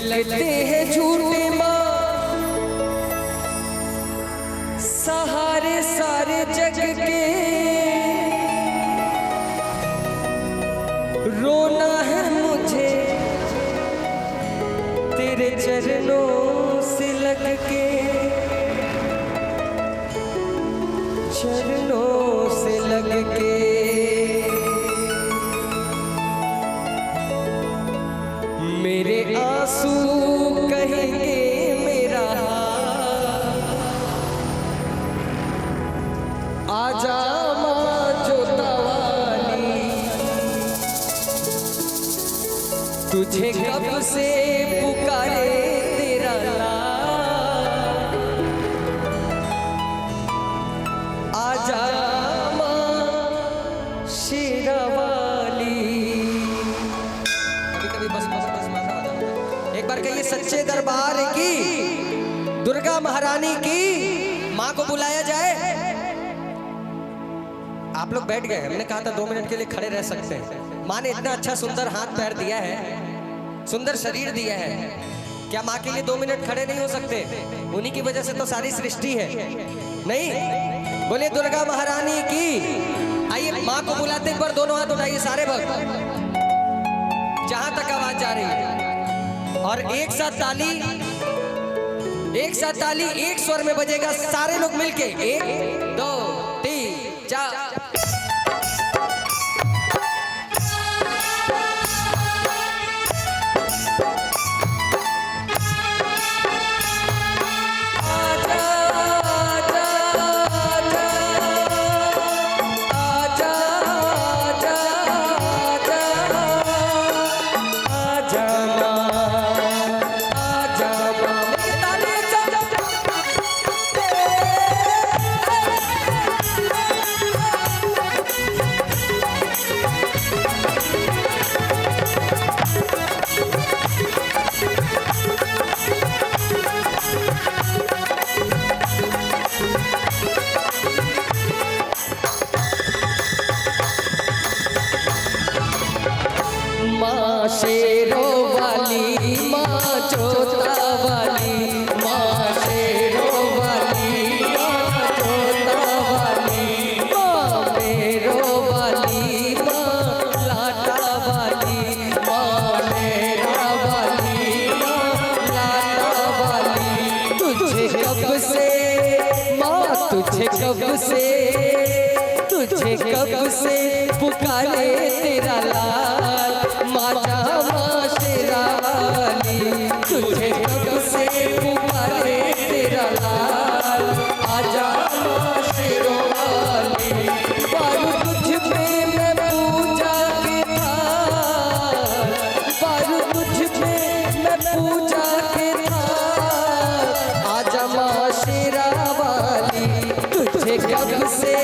लगते हैं झूठे माँ सहारे सारे जग के, रोना है मुझे तेरे चरणों से लग के, चरणों से लग के। मेरे आंसू कहेंगे मेरा आजा माँ जोता वाली, तुझे कब से पुकारे तेरा लाल, आजा माँ शेरा वाली। कभी कभी बस बस बस मजा आ जाता है। एक बार कहिए सच्चे दरबार की दुर्गा महारानी की माँ को बुलाया जाए। आप लोग बैठ गए, हमने कहा था 2 मिनट के लिए खड़े रह सकते हैं। माँ ने इतना अच्छा सुंदर हाथ पैर दिया है, सुंदर शरीर दिया है, क्या माँ के लिए 2 मिनट खड़े नहीं हो सकते? उन्हीं की वजह से तो सारी सृष्टि है। नहीं, बोले दुर्गा महारानी की। आइए माँ को बुलाते एक बार दोनों हाथ उठाइए सारे भक्त, जहां तक आवाज जा रही है। और एक साथ ताली, एक साथ ताली एक स्वर में बजेगा, सारे लोग मिलके 1 2 3 4। माँ शेरों वाली, माँ जोता वाली, माँ शेरों वाली, माँ जोता वाली, माँ मेरो वाली, माँ लाटा वाली, माँ मेरा वाली, माँ लाटा वाली। तुझे कब से माँ, तुझे कब से, तुझे कब से पुकारे तेरा लाल, माता माँ शेरा वाली, तुझे कब से पुकारे तेरा लाल, आजा माँ शेरो वाली। पारू तुझ पे मैं पूजा के थाल, पारू तुझ पे मैं पूजा के थाल, आजा माँ शेरा वाली। तुझे कब से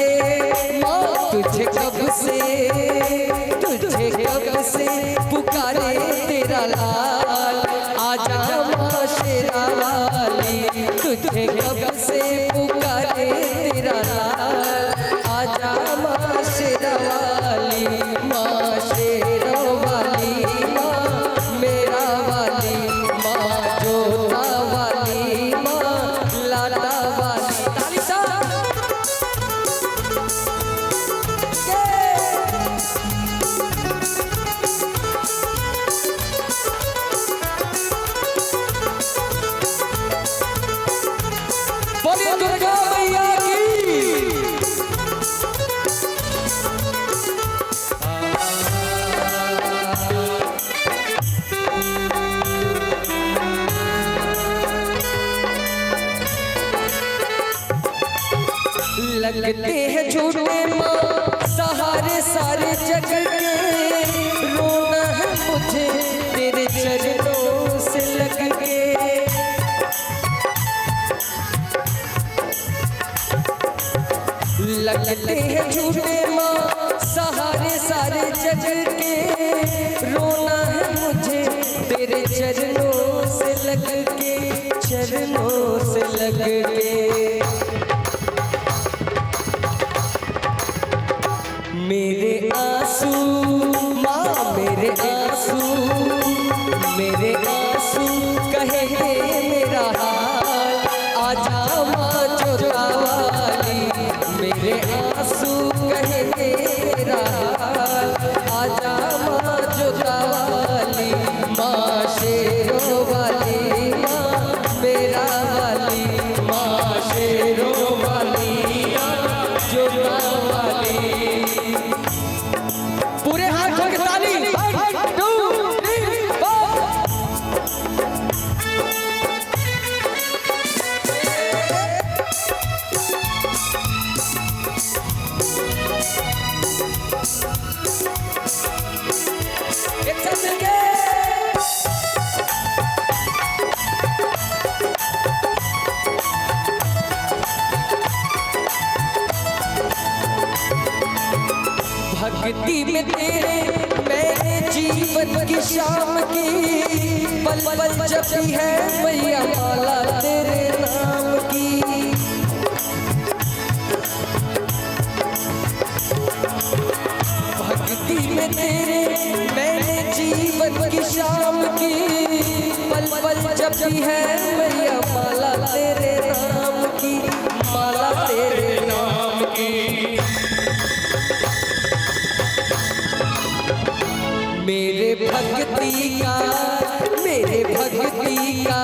माँ, तुझे कब से, तुझे कब से पुकारे तेरा लाल, आजा माँ शेरा वाली। तुझे कब से पुकारे तेरा लाल, आजा माँ शेरा वाली, माँ शेरा वाली, माँ मेरा वाली, माँ जोता वाली, माँ लाटा वाली। ताली सा बोलिए दुर्गा मैया की। लगते हैं झूठे माँ सहारे सारे जग के, रोना है मुझे तेरे चरणों से लग के। लगते हैं झूठे माँ सहारे सारे जग के, रोना है मुझे तेरे चरणों से लग के, चरणों से लग के। मेरे आंसू माँ, मेरे आंसू, मेरे आंसू भक्ति में तेरे मैंने जीवन की शाम की, पल पल जपी है मैया माला तेरे नाम की। भक्ति में तेरे मैंने जीवन की शाम की, पल पल जपी है मैया माला तेरे नाम की, माला तेरे नाम की। मेरे भक्ति का मेरे भक्ति का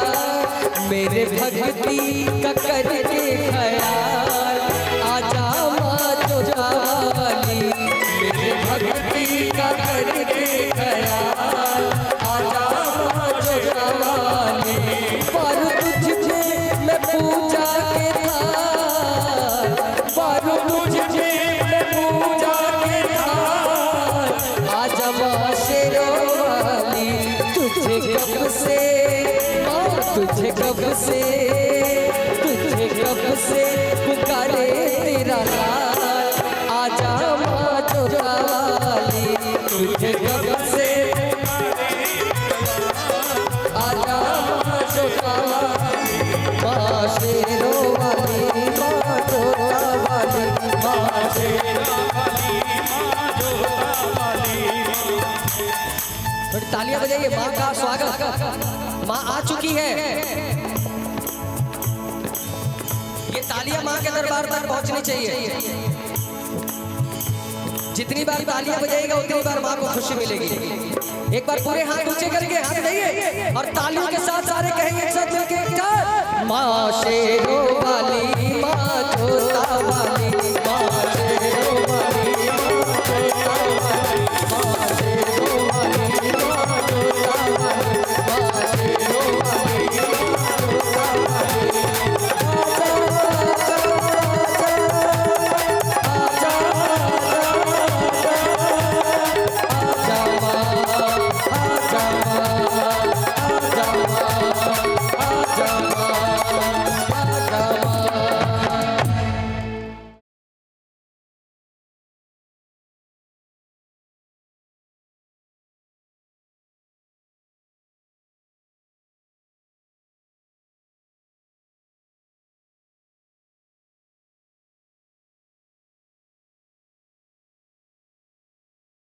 मेरे भक्ति का करके ख्याल, आजा माँ जोता वाली। मेरे भक्ति का करके ख्याल, आजा माँ जोता वाली। पर तुझे मैं पूजा के थाल, पर तुझे मैं पूजा के थाल, आजा माँ शेरों वाली। तुझे कब से तुझे कब से पुकारे तेरा लाल, आजा माँ जोता वाली। तुझे कब से आजा माँ जोता वाली, माँ शेरों वाली, माँ जोता वाली, माँ शेरों वाली, माँ जोता वाली। थोड़ी तालियां बजाइए माँ का स्वागत। माँ आ चुकी है। ये तालियां माँ के दरबार तक पहुंचनी चाहिए। जितनी बार तालियां बजाएगा उतनी बार माँ को खुशी मिलेगी। एक बार पूरे हाथ ऊंचे करके हाथ देंगे और तालियों के साथ सारे कहेंगे एक साथ मिलके माँ शेर